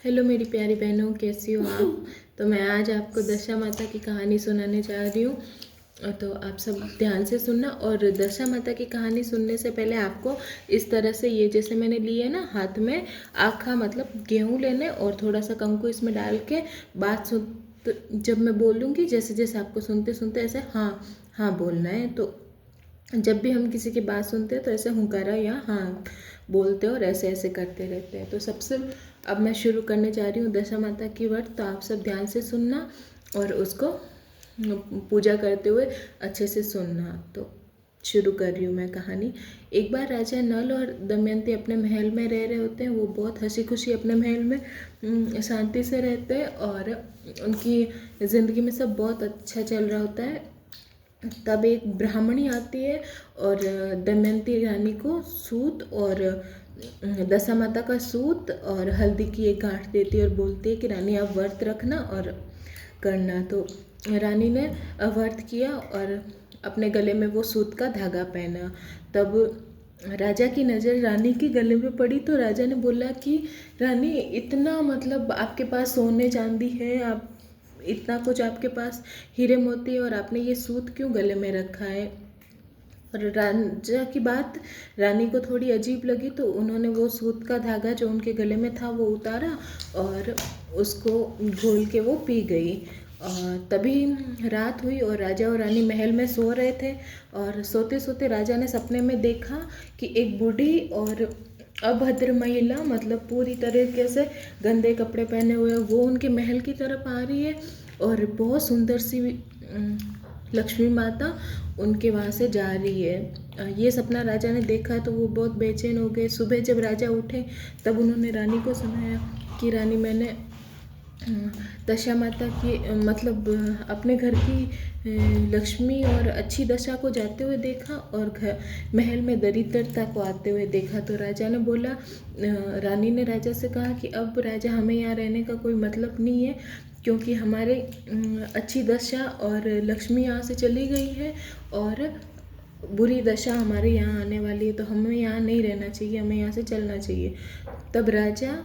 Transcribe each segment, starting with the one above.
Hello मेरी प्यारी बहनों, कैसी हो आप। तो मैं आज आपको दशा माता की कहानी सुनाने जा रही हूँ। तो आप सब ध्यान से सुनना। और दशा माता की कहानी सुनने से पहले आपको इस तरह से, ये जैसे मैंने ली है ना, हाथ में आखा मतलब गेहूँ लेने और थोड़ा सा कंकु इसमें डाल के बात सुन। तो जब मैं बोलूँगी जैसे जैसे आपको सुनते सुनते ऐसे हाँ हाँ बोलना है। तो जब भी हम किसी की बात सुनते हैं तो ऐसे हुंकारा या हाँ बोलते हैं और ऐसे ऐसे करते रहते हैं। तो सबसे अब मैं शुरू करने जा रही हूँ दशा माता की व्रत। तो आप सब ध्यान से सुनना और उसको पूजा करते हुए अच्छे से सुनना। तो शुरू कर रही हूँ मैं कहानी। एक बार राजा नल और दमयंती अपने महल में रह रहे होते हैं। वो बहुत हंसी खुशी अपने महल में शांति से रहते हैं और उनकी ज़िंदगी में सब बहुत अच्छा चल रहा होता है। तब एक ब्राह्मणी आती है और दमयंती रानी को सूत और दशा माता का सूत और हल्दी की एक गांठ देती है और बोलती है कि रानी आप व्रत रखना और करना। तो रानी ने व्रत किया और अपने गले में वो सूत का धागा पहना। तब राजा की नज़र रानी के गले में पड़ी तो राजा ने बोला कि रानी, इतना मतलब आपके पास सोने चांदी है, आप इतना कुछ आपके पास हीरे मोती है और आपने ये सूत क्यों गले में रखा है। और राजा की बात रानी को थोड़ी अजीब लगी तो उन्होंने वो सूत का धागा जो उनके गले में था वो उतारा और उसको घोल के वो पी गई। और तभी रात हुई और राजा और रानी महल में सो रहे थे। और सोते सोते राजा ने सपने में देखा कि एक बूढ़ी और अभद्र महिला, मतलब पूरी तरीके से गंदे कपड़े पहने हुए, वो उनके महल की तरफ आ रही है और बहुत सुंदर सी लक्ष्मी माता उनके वहाँ से जा रही है। ये सपना राजा ने देखा तो वो बहुत बेचैन हो गए। सुबह जब राजा उठे तब उन्होंने रानी को सुनाया कि रानी, मैंने दशा माता की मतलब अपने घर की लक्ष्मी और अच्छी दशा को जाते हुए देखा और घर महल में दरिद्रता को आते हुए देखा। तो राजा ने बोला, रानी ने राजा से कहा कि अब राजा हमें यहाँ रहने का कोई मतलब नहीं है, क्योंकि हमारे अच्छी दशा और लक्ष्मी यहाँ से चली गई है और बुरी दशा हमारे यहाँ आने वाली है। तो हमें यहाँ नहीं रहना चाहिए, हमें यहाँ से चलना चाहिए। तब राजा,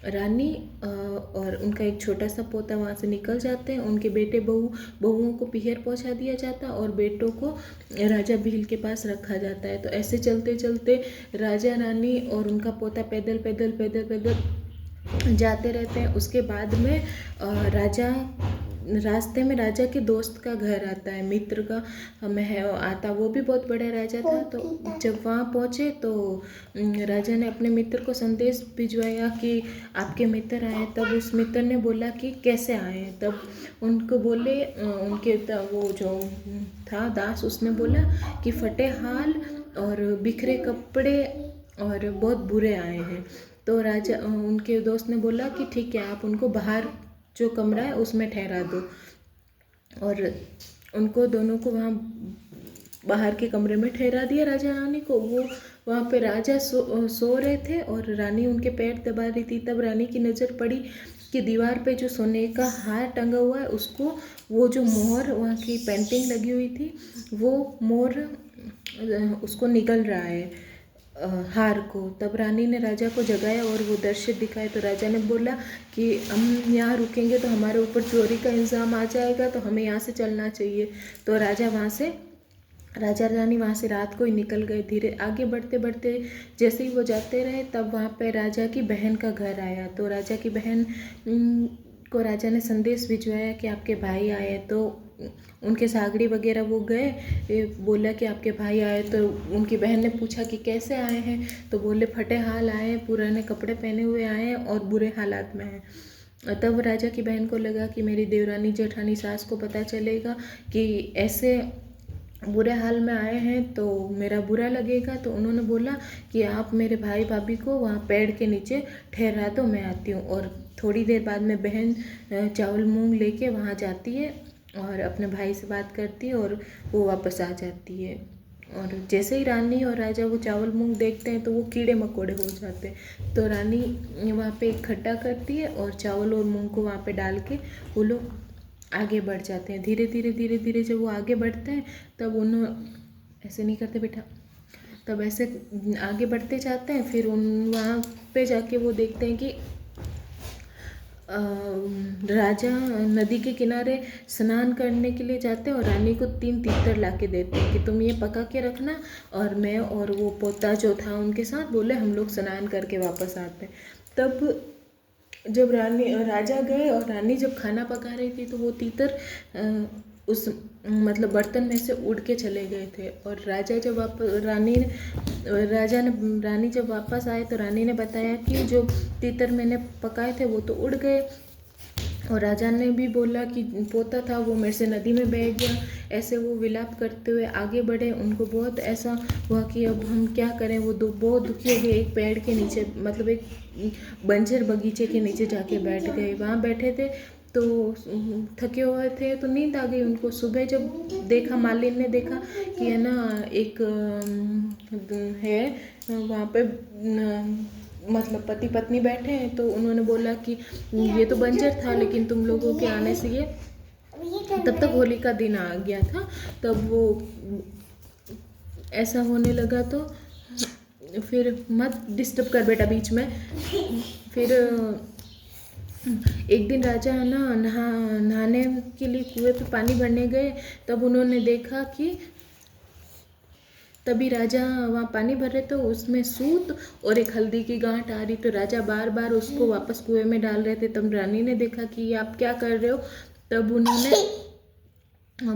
रानी और उनका एक छोटा सा पोता वहाँ से निकल जाते हैं। उनके बेटे बहुओं को पीहर पहुँचा दिया जाता और बेटों को राजा भील के पास रखा जाता है। तो ऐसे चलते चलते राजा, रानी और उनका पोता पैदल पैदल पैदल पैदल जाते रहते हैं। उसके बाद में राजा, रास्ते में राजा के दोस्त का घर आता है, मित्र का महल आता। वो भी बहुत बड़ा राजा था। तो जब वहाँ पहुँचे तो राजा ने अपने मित्र को संदेश भिजवाया कि आपके मित्र आए। तब उस मित्र ने बोला कि कैसे आए। तब उनको बोले, उनके वो जो था दास, उसने बोला कि फटे हाल और बिखरे कपड़े और बहुत बुरे आए हैं। तो राजा, उनके दोस्त ने बोला कि ठीक है, आप उनको बाहर जो कमरा है उसमें ठहरा दो। और उनको दोनों को वहाँ बाहर के कमरे में ठहरा दिया, राजा रानी को। वो वहाँ पे राजा सो रहे थे और रानी उनके पैर दबा रही थी। तब रानी की नज़र पड़ी कि दीवार पे जो सोने का हार टंगा हुआ है, उसको वो जो मोहर वहाँ की पेंटिंग लगी हुई थी, वो मोर उसको निकल रहा है हार को। तब रानी ने राजा को जगाया और वो दृश्य दिखाए। तो राजा ने बोला कि हम यहाँ रुकेंगे तो हमारे ऊपर चोरी का इल्ज़ाम आ जाएगा, तो हमें यहाँ से चलना चाहिए। तो राजा रानी वहाँ से रात को ही निकल गए। धीरे आगे बढ़ते बढ़ते जैसे ही वो जाते रहे, तब वहाँ पे राजा की बहन का घर आया। तो राजा की बहन को राजा ने संदेश भिजवाया कि आपके भाई आए। तो उनके सागड़ी वगैरह वो गए, बोला कि आपके भाई आए। तो उनकी बहन ने पूछा कि कैसे आए हैं। तो बोले फटे हाल आए हैं, पुराने कपड़े पहने हुए आए हैं और बुरे हालात में हैं। तब राजा की बहन को लगा कि मेरी देवरानी जेठानी सास को पता चलेगा कि ऐसे बुरे हाल में आए हैं तो मेरा बुरा लगेगा। तो उन्होंने बोला कि आप मेरे भाई भाभी को वहाँ पेड़ के नीचे ठहरा दो, मैं आती हूँ। और थोड़ी देर बाद में बहन चावल मूंग लेके वहाँ जाती है और अपने भाई से बात करती है और वो वापस आ जाती है। और जैसे ही रानी और राजा वो चावल मूंग देखते हैं तो वो कीड़े मकोड़े हो जाते हैं। तो रानी वहाँ पे इकट्ठा करती है और चावल और मूंग को वहाँ पे डाल के वो लोग आगे बढ़ जाते हैं। धीरे धीरे धीरे धीरे जब वो आगे बढ़ते हैं तब ऐसे नहीं करते बेटा, तब ऐसे आगे बढ़ते जाते हैं। फिर वहाँ पे जाके वो देखते हैं कि राजा नदी के किनारे स्नान करने के लिए जाते हैं और रानी को 3 तीतर ला के देते हैं कि तुम ये पका के रखना, और मैं और वो पोता जो था उनके साथ बोले हम लोग स्नान करके वापस आते हैं। तब जब राजा गए और रानी जब खाना पका रही थी तो वो तीतर उस मतलब बर्तन में से उड़ के चले गए थे। और रानी जब वापस आए तो रानी ने बताया कि जो तीतर मैंने पकाए थे वो तो उड़ गए। और राजा ने भी बोला कि पोता था वो मेरे से नदी में बह गया। ऐसे वो विलाप करते हुए आगे बढ़े। उनको बहुत ऐसा हुआ कि अब हम क्या करें। वो बहुत दुखी हो गए। एक पेड़ के नीचे मतलब एक बंजर बगीचे के नीचे जाके बैठ गए। वहाँ बैठे थे तो थके हुए थे तो नींद आ गई उनको। सुबह जब देखा, मालिन ने देखा कि है ना एक है वहाँ पे मतलब पति पत्नी बैठे हैं। तो उन्होंने बोला कि ये तो बंजर था लेकिन तुम लोगों के आने से ये, तब तक होली का दिन आ गया था। तब वो ऐसा होने लगा तो फिर मत डिस्टर्ब कर बेटा बीच में। फिर एक दिन राजा ना नहाने के लिए कुएं पे पानी भरने गए। तब उन्होंने देखा कि तभी राजा वहाँ पानी भर रहे तो उसमें सूत और एक हल्दी की गांठ आ रही। तो राजा बार बार उसको वापस कुएं में डाल रहे थे। तब रानी ने देखा कि ये आप क्या कर रहे हो। तब उन्होंने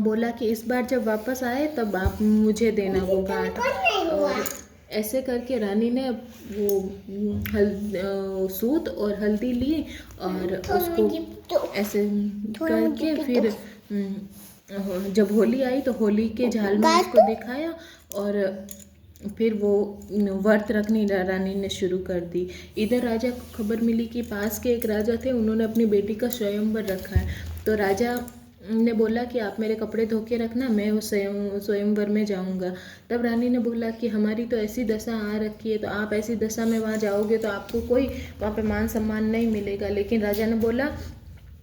बोला कि इस बार जब वापस आए तब आप मुझे देना वो गांठ। और ऐसे करके रानी ने वो सूत और हल्दी ली और उसको ऐसे करके फिर जब होली आई तो होली के झाल में उसको दिखाया। और फिर वो व्रत रखनी रानी ने शुरू कर दी। इधर राजा को खबर मिली कि पास के एक राजा थे, उन्होंने अपनी बेटी का स्वयंवर रखा है। तो राजा ने बोला कि आप मेरे कपड़े धो के रखना, मैं उस स्वयंवर में जाऊंगा। तब रानी ने बोला कि हमारी तो ऐसी दशा आ रखी है, तो आप ऐसी दशा में वहाँ जाओगे तो आपको कोई वहाँ पे मान सम्मान नहीं मिलेगा। लेकिन राजा ने बोला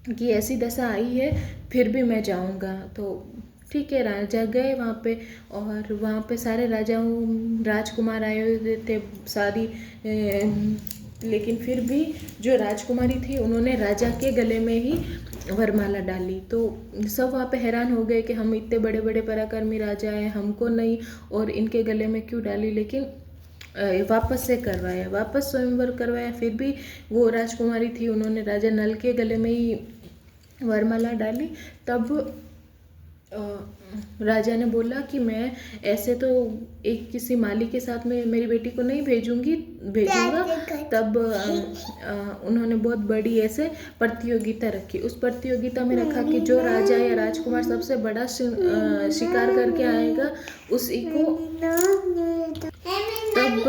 कि ऐसी दशा आई है फिर भी मैं जाऊंगा। तो ठीक है, राजा गए वहाँ पे। और वहाँ पे सारे राजकुमार आए हुए थे सारी लेकिन फिर भी जो राजकुमारी थी उन्होंने राजा के गले में ही वरमाला डाली। तो सब वहाँ पे हैरान हो गए कि हम इतने बड़े बड़े पराक्रमी राजा हैं, हमको नहीं और इनके गले में क्यों डाली। लेकिन वापस से करवाया, वापस स्वयंवर करवाया। फिर भी वो राजकुमारी थी, उन्होंने राजा नल के गले में ही वरमाला डाली। तब राजा ने बोला कि मैं ऐसे तो एक किसी माली के साथ में मेरी बेटी को नहीं भेजूंगा। तब उन्होंने बहुत बड़ी ऐसे प्रतियोगिता रखी। उस प्रतियोगिता में रखा कि जो राजा या राजकुमार सबसे बड़ा शिकार करके आएगा उसी को। तब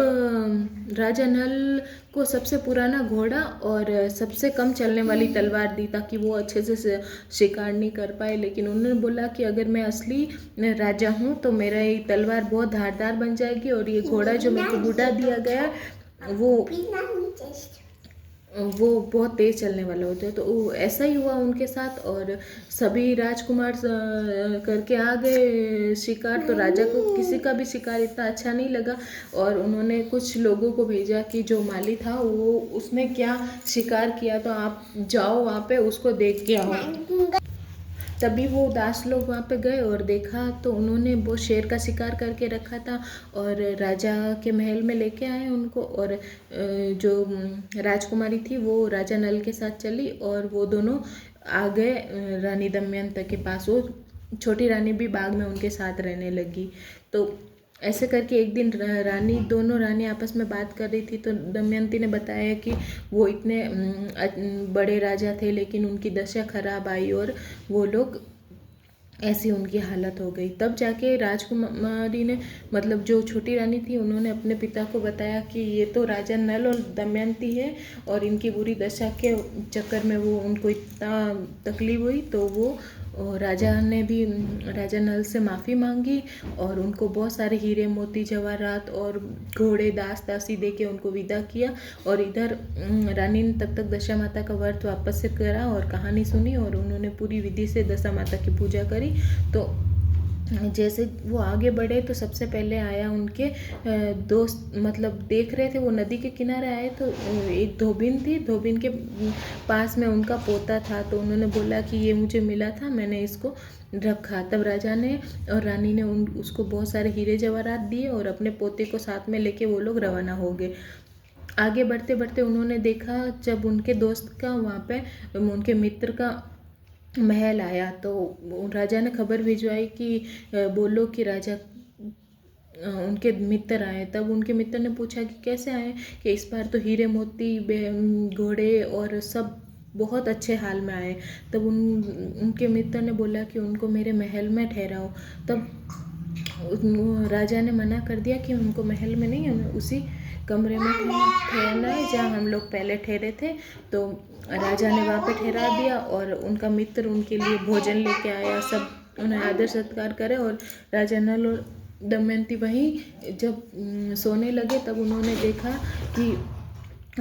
राजा नल को सबसे पुराना घोड़ा और सबसे कम चलने वाली तलवार दी ताकि वो अच्छे से शिकार नहीं कर पाए। लेकिन उन्होंने बोला कि अगर मैं असली राजा हूँ तो मेरा ये तलवार बहुत धारदार बन जाएगी और ये घोड़ा जो मेरे को बूढ़ा दिया गया वो बहुत तेज़ चलने वाला होता है। तो ऐसा ही हुआ उनके साथ और सभी राजकुमार करके आ गए शिकार। तो राजा को किसी का भी शिकार इतना अच्छा नहीं लगा और उन्होंने कुछ लोगों को भेजा कि जो माली था वो उसने क्या शिकार किया तो आप जाओ वहाँ पे उसको देख के आओ। तभी वो दास लोग वहाँ पे गए और देखा तो उन्होंने वो शेर का शिकार करके रखा था और राजा के महल में लेके आए उनको। और जो राजकुमारी थी वो राजा नल के साथ चली और वो दोनों आ गए रानी दमयंती के पास। वो छोटी रानी भी बाग में उनके साथ रहने लगी। तो ऐसे करके एक दिन दोनों रानी आपस में बात कर रही थी तो दमयंती ने बताया कि वो इतने बड़े राजा थे लेकिन उनकी दशा खराब आई और वो लोग ऐसी उनकी हालत हो गई। तब जाके राजकुमारी ने मतलब जो छोटी रानी थी उन्होंने अपने पिता को बताया कि ये तो राजा नल और दमयंती है और इनकी बुरी दशा के चक्कर में वो उनको इतना तकलीफ हुई। तो वो राजा ने भी राजा नल से माफ़ी मांगी और उनको बहुत सारे हीरे मोती जवाहरात और घोड़े दास दासी दे के उनको विदा किया। और इधर रानी ने तब तक दशा माता का व्रत वापस से करा और कहानी सुनी और उन्होंने पूरी विधि से दशा माता की पूजा करी। तो जैसे वो आगे बढ़े तो सबसे पहले आया उनके दोस्त, मतलब देख रहे थे वो नदी के किनारे आए तो एक धोबिन थी, धोबिन के पास में उनका पोता था, तो उन्होंने बोला कि ये मुझे मिला था, मैंने इसको रखा। तब राजा ने और रानी ने उसको बहुत सारे हीरे जवाहरात दिए और अपने पोते को साथ में लेके वो लोग रवाना हो गए। आगे बढ़ते बढ़ते उन्होंने देखा जब उनके दोस्त का वहाँ पे उनके मित्र का महल आया, तो राजा ने खबर भिजवाई कि बोलो कि राजा उनके मित्र आए। तब उनके मित्र ने पूछा कि कैसे आए, कि इस बार तो हीरे मोती घोड़े और सब बहुत अच्छे हाल में आए। तब उनके मित्र ने बोला कि उनको मेरे महल में ठहराओ। तब राजा ने मना कर दिया कि उनको महल में नहीं, हमें उसी कमरे में ठहरना है जहाँ हम लोग पहले ठहरे थे। तो राजा ने वहाँ पे ठहरा दिया और उनका मित्र उनके लिए भोजन लेके आया, सब उन्हें आदर सत्कार करे। और राजा नल और दमयंती वहीं जब सोने लगे तब उन्होंने देखा कि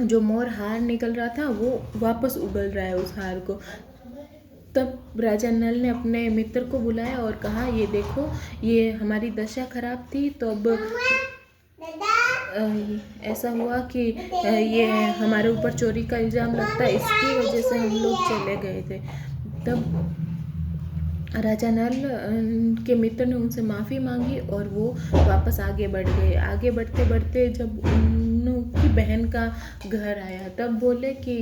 जो मोर हार निकल रहा था वो वापस उगल रहा है उस हार को। तब राजा नल ने अपने मित्र को बुलाया और कहा, ये देखो ये हमारी दशा खराब थी, तो अब ऐसा हुआ कि ये हमारे ऊपर चोरी का इल्ज़ाम लगता है, इसकी वजह से हम लोग चले गए थे। तब राजा नल के मित्र ने उनसे माफ़ी मांगी और वो वापस आगे बढ़ गए। आगे बढ़ते बढ़ते जब उनकी बहन का घर आया तब बोले कि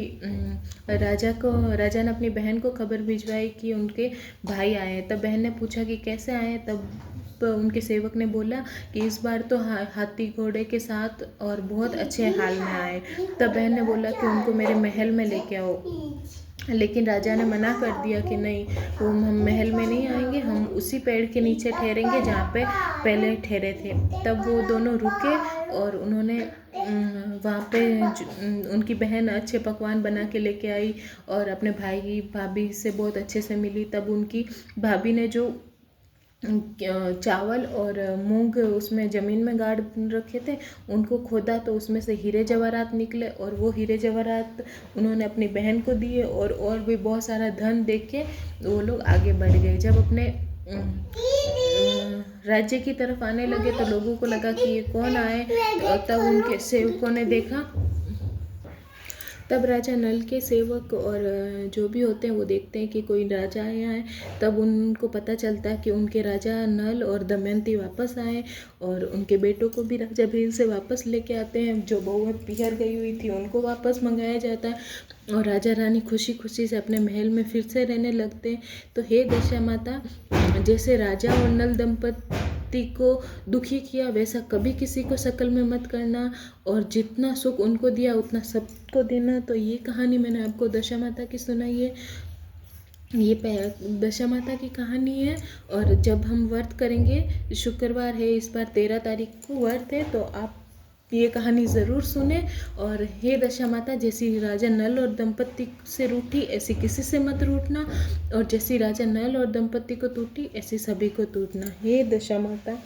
राजा ने अपनी बहन को खबर भिजवाई कि उनके भाई आए। तब बहन ने पूछा कि कैसे आए। तब उनके सेवक ने बोला कि इस बार तो हाथी घोड़े के साथ और बहुत अच्छे हाल में आए। तब बहन ने बोला कि उनको मेरे महल में लेके आओ, लेकिन राजा ने मना कर दिया कि नहीं, वो हम महल में नहीं आएंगे, हम उसी पेड़ के नीचे ठहरेंगे जहाँ पे पहले ठहरे थे। तब वो दोनों रुके और उन्होंने वहाँ पे उनकी बहन अच्छे पकवान बना के लेके आई और अपने भाई भाभी से बहुत अच्छे से मिली। तब उनकी भाभी ने जो चावल और मूंग उसमें ज़मीन में गाड़ रखे थे उनको खोदा तो उसमें से हीरे जवाहरात निकले और वो हीरे जवाहरात उन्होंने अपनी बहन को दिए और भी बहुत सारा धन देख के वो लोग आगे बढ़ गए। जब अपने राज्य की तरफ आने लगे तो लोगों को लगा कि ये कौन आए, तब उनके सेवकों ने देखा। तब राजा नल के सेवक और जो भी होते हैं वो देखते हैं कि कोई राजा आया है। तब उनको पता चलता है कि उनके राजा नल और दमयंती वापस आए और उनके बेटों को भी राजा भील से वापस लेके आते हैं। जो बहुएं पिहर गई हुई थी उनको वापस मंगाया जाता है और राजा रानी खुशी खुशी से अपने महल में फिर से रहने लगते हैं। तो हे दशा माता, जैसे राजा और नल दंपति को दुखी किया वैसा कभी किसी को शकल में मत करना और जितना सुख उनको दिया उतना सबको देना। तो ये कहानी मैंने आपको दशा माता की सुनाई है। ये दशा माता की कहानी है। और जब हम व्रत करेंगे, शुक्रवार है इस बार 13 तारीख को व्रत है, तो आप ये कहानी ज़रूर सुने। और हे दशा माता, जैसी राजा नल और दंपति से रूठी ऐसी किसी से मत रूठना और जैसी राजा नल और दंपति को टूटी ऐसी सभी को टूटना। हे दशा माता।